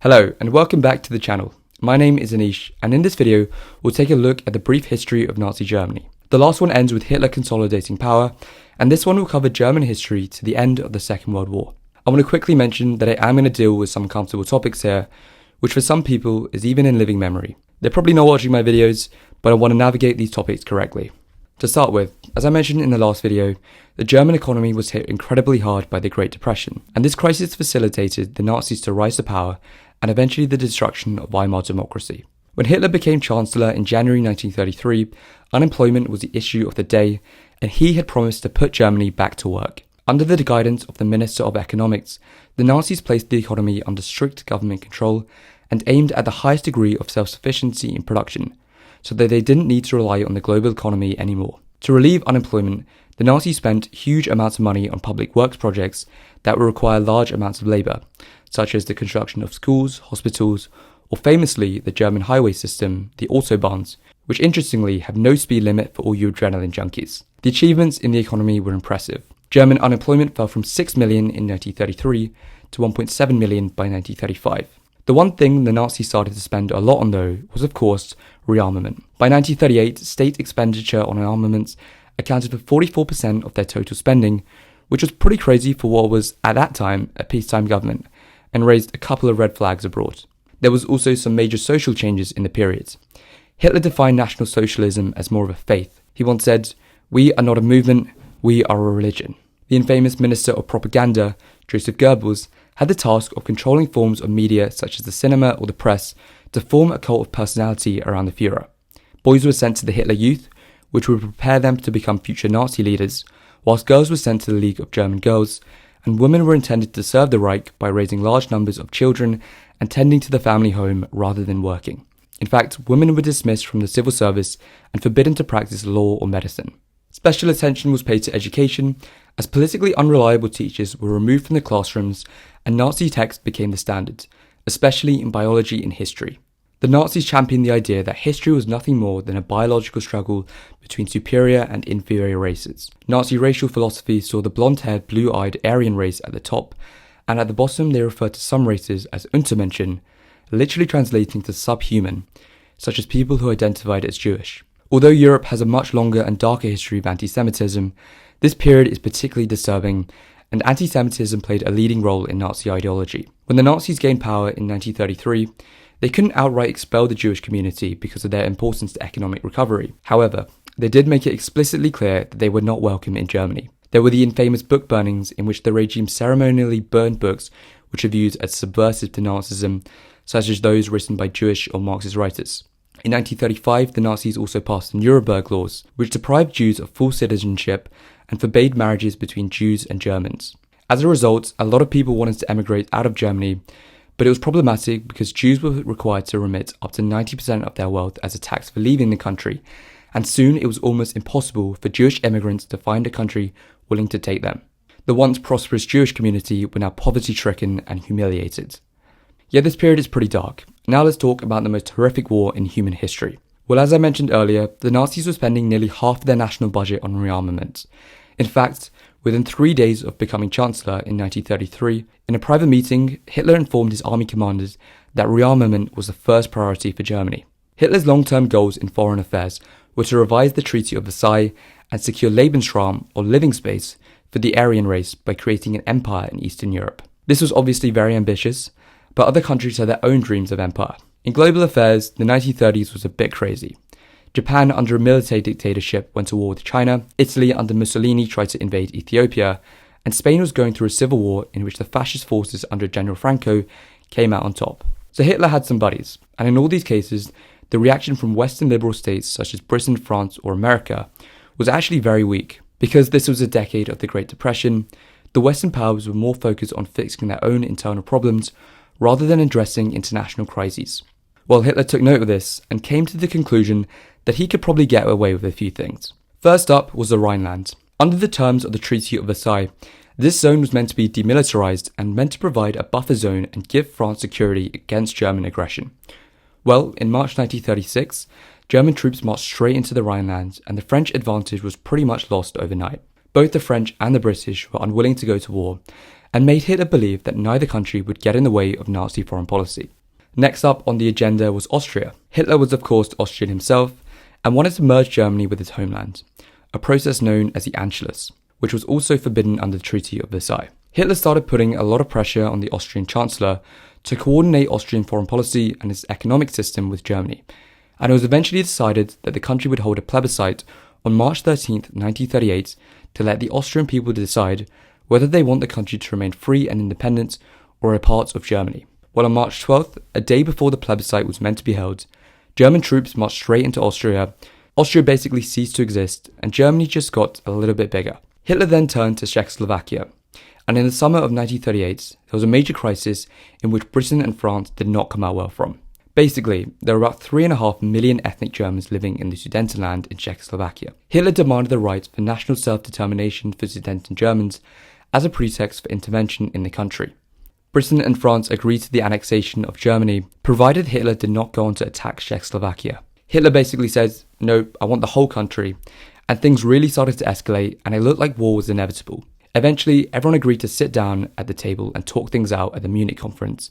Hello and welcome back to the channel. My name is Anish, and in this video we'll take a look at the brief history of Nazi Germany. The last one ends with Hitler consolidating power, and this one will cover German history to the end of the Second World War. I want to quickly mention that I am going to deal with some uncomfortable topics here, which for some people is even in living memory. They're probably not watching my videos, but I want to navigate these topics correctly. To start with, as I mentioned in the last video, the German economy was hit incredibly hard by the Great Depression, and this crisis facilitated the Nazis to rise to power and eventually the destruction of Weimar democracy. When Hitler became Chancellor in January 1933, unemployment was the issue of the day, and he had promised to put Germany back to work. Under the guidance of the Minister of Economics, the Nazis placed the economy under strict government control and aimed at the highest degree of self-sufficiency in production, so that they didn't need to rely on the global economy anymore. To relieve unemployment, the Nazis spent huge amounts of money on public works projects that would require large amounts of labour, such as the construction of schools, hospitals, or famously the German highway system, the Autobahns, which interestingly have no speed limit for all you adrenaline junkies. The achievements in the economy were impressive. German unemployment fell from 6 million in 1933 to 1.7 million by 1935. The one thing the Nazis started to spend a lot on though was of course rearmament. By 1938, state expenditure on armaments accounted for 44% of their total spending, which was pretty crazy for what was at that time a peacetime government, and raised a couple of red flags abroad. There was also some major social changes in the period. Hitler defined National Socialism as more of a faith. He once said, "We are not a movement, we are a religion." The infamous Minister of Propaganda, Joseph Goebbels, had the task of controlling forms of media such as the cinema or the press to form a cult of personality around the Führer. Boys were sent to the Hitler Youth, which would prepare them to become future Nazi leaders, whilst girls were sent to the League of German Girls, and women were intended to serve the Reich by raising large numbers of children and tending to the family home rather than working. In fact, women were dismissed from the civil service and forbidden to practice law or medicine. Special attention was paid to education, as politically unreliable teachers were removed from the classrooms and Nazi text became the standard, especially in biology and history. The Nazis championed the idea that history was nothing more than a biological struggle between superior and inferior races. Nazi racial philosophy saw the blonde-haired, blue-eyed Aryan race at the top, and at the bottom they referred to some races as Untermenschen, literally translating to subhuman, such as people who identified as Jewish. Although Europe has a much longer and darker history of anti-Semitism, this period is particularly disturbing, and anti-Semitism played a leading role in Nazi ideology. When the Nazis gained power in 1933, they couldn't outright expel the Jewish community because of their importance to economic recovery. However, they did make it explicitly clear that they were not welcome in Germany. There were the infamous book burnings in which the regime ceremonially burned books which were viewed as subversive to Nazism, such as those written by Jewish or Marxist writers. In 1935, the Nazis also passed the Nuremberg laws, which deprived Jews of full citizenship and forbade marriages between Jews and Germans. As a result, a lot of people wanted to emigrate out of Germany, but it was problematic because Jews were required to remit up to 90% of their wealth as a tax for leaving the country, and soon it was almost impossible for Jewish immigrants to find a country willing to take them. The once prosperous Jewish community were now poverty-stricken and humiliated. Yeah, this period is pretty dark. Now let's talk about the most horrific war in human history. Well, as I mentioned earlier, the Nazis were spending nearly half of their national budget on rearmament. In fact, within 3 days of becoming Chancellor in 1933, in a private meeting, Hitler informed his army commanders that rearmament was the first priority for Germany. Hitler's long-term goals in foreign affairs were to revise the Treaty of Versailles and secure Lebensraum, or living space, for the Aryan race by creating an empire in Eastern Europe. This was obviously very ambitious, but other countries had their own dreams of empire. In global affairs, the 1930s was a bit crazy. Japan, under a military dictatorship, went to war with China, Italy under Mussolini tried to invade Ethiopia, and Spain was going through a civil war in which the fascist forces under General Franco came out on top. So Hitler had some buddies, and in all these cases, the reaction from Western liberal states such as Britain, France, or America was actually very weak. Because this was a decade of the Great Depression, the Western powers were more focused on fixing their own internal problems rather than addressing international crises. Well, Hitler took note of this and came to the conclusion that he could probably get away with a few things. First up was the Rhineland. Under the terms of the Treaty of Versailles, this zone was meant to be demilitarized and meant to provide a buffer zone and give France security against German aggression. Well, in March 1936, German troops marched straight into the Rhineland and the French advantage was pretty much lost overnight. Both the French and the British were unwilling to go to war, and made Hitler believe that neither country would get in the way of Nazi foreign policy. Next up on the agenda was Austria. Hitler was of course Austrian himself and wanted to merge Germany with his homeland, a process known as the Anschluss, which was also forbidden under the Treaty of Versailles. Hitler started putting a lot of pressure on the Austrian Chancellor to coordinate Austrian foreign policy and its economic system with Germany, and it was eventually decided that the country would hold a plebiscite on March 13, 1938, to let the Austrian people decide whether they want the country to remain free and independent or a part of Germany. Well, on March 12th, a day before the plebiscite was meant to be held, German troops marched straight into Austria. Austria basically ceased to exist, and Germany just got a little bit bigger. Hitler then turned to Czechoslovakia, and in the summer of 1938, there was a major crisis in which Britain and France did not come out well from. Basically, there were about 3.5 million ethnic Germans living in the Sudetenland in Czechoslovakia. Hitler demanded the right for national self-determination for Sudeten Germans as a pretext for intervention in the country. Britain and France agreed to the annexation of Germany, provided Hitler did not go on to attack Czechoslovakia. Hitler basically said, "No, I want the whole country," and things really started to escalate and it looked like war was inevitable. Eventually, everyone agreed to sit down at the table and talk things out at the Munich conference,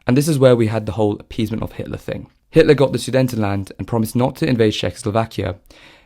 and this is where we had the whole appeasement of Hitler thing. Hitler got the Sudetenland and promised not to invade Czechoslovakia,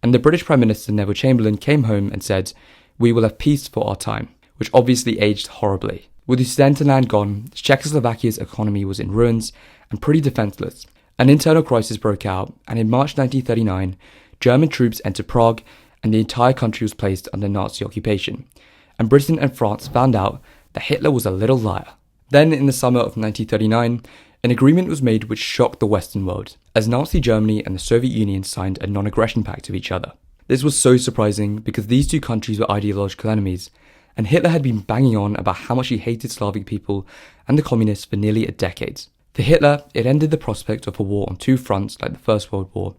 and the British Prime Minister Neville Chamberlain came home and said, "We will have peace for our time," which obviously aged horribly. With the Sudetenland gone, Czechoslovakia's economy was in ruins and pretty defenseless. An internal crisis broke out, and in March 1939, German troops entered Prague and the entire country was placed under Nazi occupation, and Britain and France found out that Hitler was a little liar. Then, in the summer of 1939, an agreement was made which shocked the Western world, as Nazi Germany and the Soviet Union signed a non-aggression pact with each other. This was so surprising because these two countries were ideological enemies, and Hitler had been banging on about how much he hated Slavic people and the communists for nearly a decade. For Hitler, it ended the prospect of a war on two fronts like the First World War,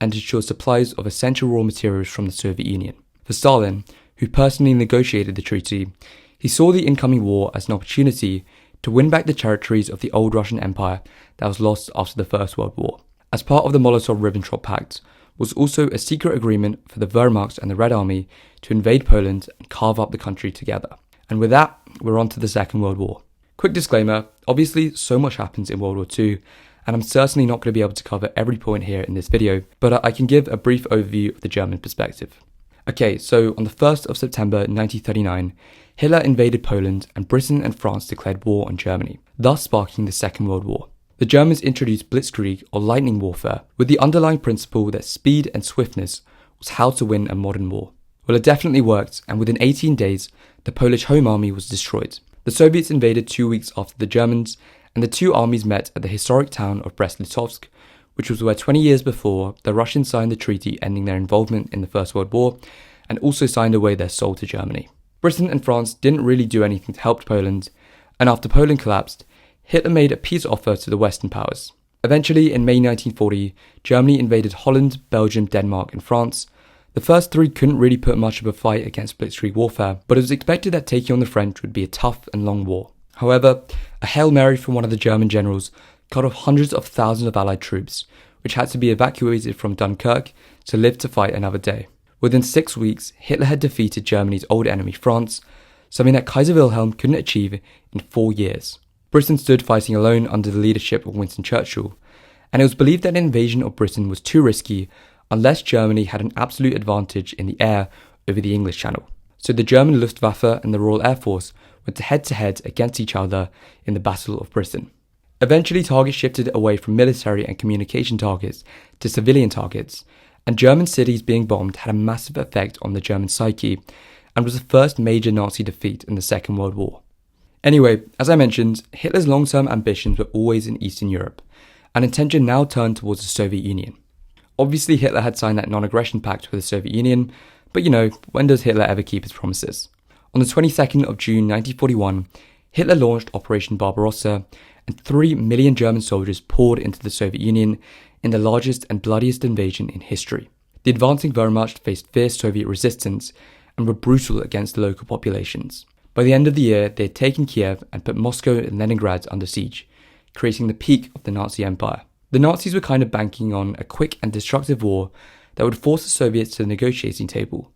and ensured supplies of essential raw materials from the Soviet Union. For Stalin, who personally negotiated the treaty, he saw the incoming war as an opportunity to win back the territories of the old Russian Empire that was lost after the First World War. As part of the Molotov-Ribbentrop Pact was also a secret agreement for the Wehrmacht and the Red Army to invade Poland and carve up the country together. And with that, we're on to the Second World War. Quick disclaimer, obviously so much happens in World War II, and I'm certainly not going to be able to cover every point here in this video, but I can give a brief overview of the German perspective. Okay, so on the 1st of September 1939, Hitler invaded Poland and Britain and France declared war on Germany, thus sparking the Second World War. The Germans introduced blitzkrieg or lightning warfare with the underlying principle that speed and swiftness was how to win a modern war. Well, it definitely worked, and within 18 days, the Polish Home Army was destroyed. The Soviets invaded 2 weeks after the Germans, and the two armies met at the historic town of Brest-Litovsk, which was where 20 years before the Russians signed the treaty ending their involvement in the First World War and also signed away their soul to Germany. Britain and France didn't really do anything to help Poland, and after Poland collapsed, Hitler made a peace offer to the Western powers. Eventually, in May 1940, Germany invaded Holland, Belgium, Denmark, and France. The first three couldn't really put much of a fight against blitzkrieg warfare, but it was expected that taking on the French would be a tough and long war. However, a Hail Mary from one of the German generals cut off hundreds of thousands of Allied troops, which had to be evacuated from Dunkirk to live to fight another day. Within 6 weeks, Hitler had defeated Germany's old enemy France, something that Kaiser Wilhelm couldn't achieve in 4 years. Britain stood fighting alone under the leadership of Winston Churchill, and it was believed that an invasion of Britain was too risky unless Germany had an absolute advantage in the air over the English Channel. So the German Luftwaffe and the Royal Air Force went head-to-head against each other in the Battle of Britain. Eventually, targets shifted away from military and communication targets to civilian targets, and German cities being bombed had a massive effect on the German psyche and was the first major Nazi defeat in the Second World War. Anyway, as I mentioned, Hitler's long-term ambitions were always in Eastern Europe, and attention now turned towards the Soviet Union. Obviously, Hitler had signed that non-aggression pact with the Soviet Union, but when does Hitler ever keep his promises? On the 22nd of June 1941, Hitler launched Operation Barbarossa, and 3 million German soldiers poured into the Soviet Union in the largest and bloodiest invasion in history. The advancing Wehrmacht faced fierce Soviet resistance and were brutal against the local populations. By the end of the year, they had taken Kiev and put Moscow and Leningrad under siege, creating the peak of the Nazi Empire. The Nazis were kind of banking on a quick and destructive war that would force the Soviets to the negotiating table,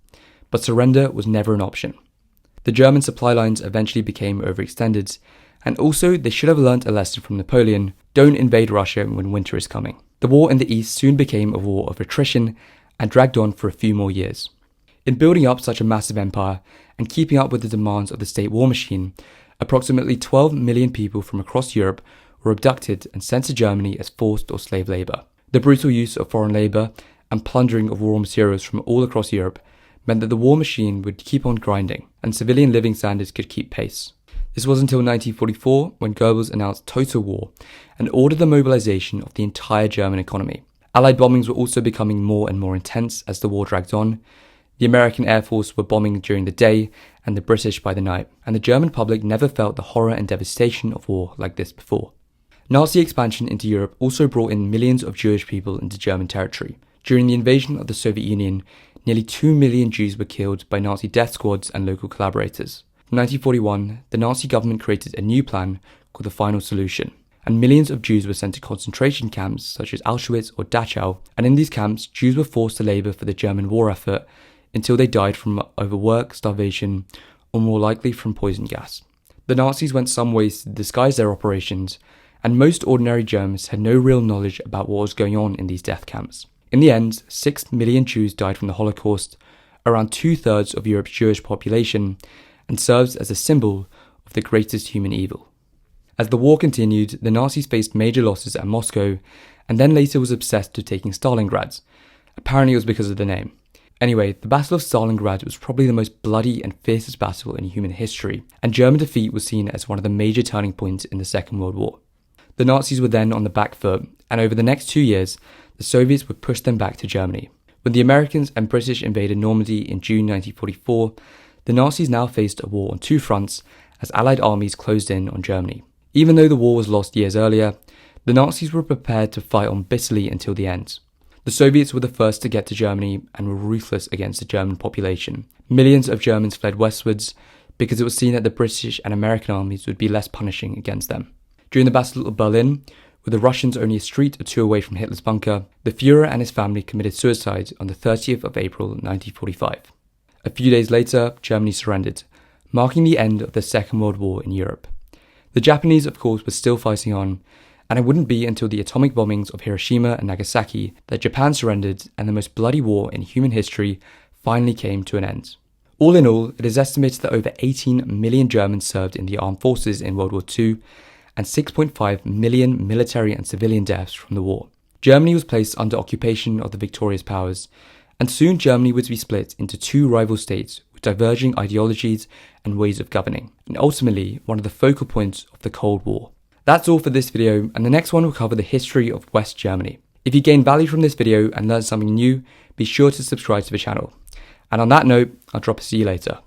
but surrender was never an option. The German supply lines eventually became overextended, and also they should have learnt a lesson from Napoleon: don't invade Russia when winter is coming. The war in the east soon became a war of attrition and dragged on for a few more years. In building up such a massive empire and keeping up with the demands of the state war machine, approximately 12 million people from across Europe were abducted and sent to Germany as forced or slave labour. The brutal use of foreign labour and plundering of raw materials from all across Europe meant that the war machine would keep on grinding, and civilian living standards could keep pace. This was until 1944, when Goebbels announced total war and ordered the mobilization of the entire German economy. Allied bombings were also becoming more and more intense as the war dragged on. The American Air Force were bombing during the day and the British by the night, and the German public never felt the horror and devastation of war like this before. Nazi expansion into Europe also brought in millions of Jewish people into German territory. During the invasion of the Soviet Union, nearly 2 million Jews were killed by Nazi death squads and local collaborators. In 1941, the Nazi government created a new plan called the Final Solution, and millions of Jews were sent to concentration camps such as Auschwitz or Dachau, and in these camps, Jews were forced to labour for the German war effort until they died from overwork, starvation, or more likely from poison gas. The Nazis went some ways to disguise their operations, and most ordinary Germans had no real knowledge about what was going on in these death camps. In the end, 6 million Jews died from the Holocaust, around 2/3 of Europe's Jewish population, and serves as a symbol of the greatest human evil. As the war continued, the Nazis faced major losses at Moscow, and then later was obsessed with taking Stalingrad. Apparently it was because of the name. Anyway, the Battle of Stalingrad was probably the most bloody and fiercest battle in human history, and German defeat was seen as one of the major turning points in the Second World War. The Nazis were then on the back foot, and over the next 2 years, the Soviets would push them back to Germany. When the Americans and British invaded Normandy in June 1944, the Nazis now faced a war on two fronts as Allied armies closed in on Germany. Even though the war was lost years earlier, the Nazis were prepared to fight on bitterly until the end. The Soviets were the first to get to Germany and were ruthless against the German population. Millions of Germans fled westwards because it was seen that the British and American armies would be less punishing against them. During the Battle of Berlin, with the Russians only a street or two away from Hitler's bunker, the Führer and his family committed suicide on the 30th of April 1945. A few days later, Germany surrendered, marking the end of the Second World War in Europe. The Japanese, of course, were still fighting on, and it wouldn't be until the atomic bombings of Hiroshima and Nagasaki that Japan surrendered and the most bloody war in human history finally came to an end. All in all, it is estimated that over 18 million Germans served in the armed forces in World War II, and 6.5 million military and civilian deaths from the war. Germany was placed under occupation of the victorious powers, and soon Germany would be split into two rival states with diverging ideologies and ways of governing, and ultimately one of the focal points of the Cold War. That's all for this video, and the next one will cover the history of West Germany. If you gained value from this video and learned something new, be sure to subscribe to the channel. And on that note, I'll drop a see you later.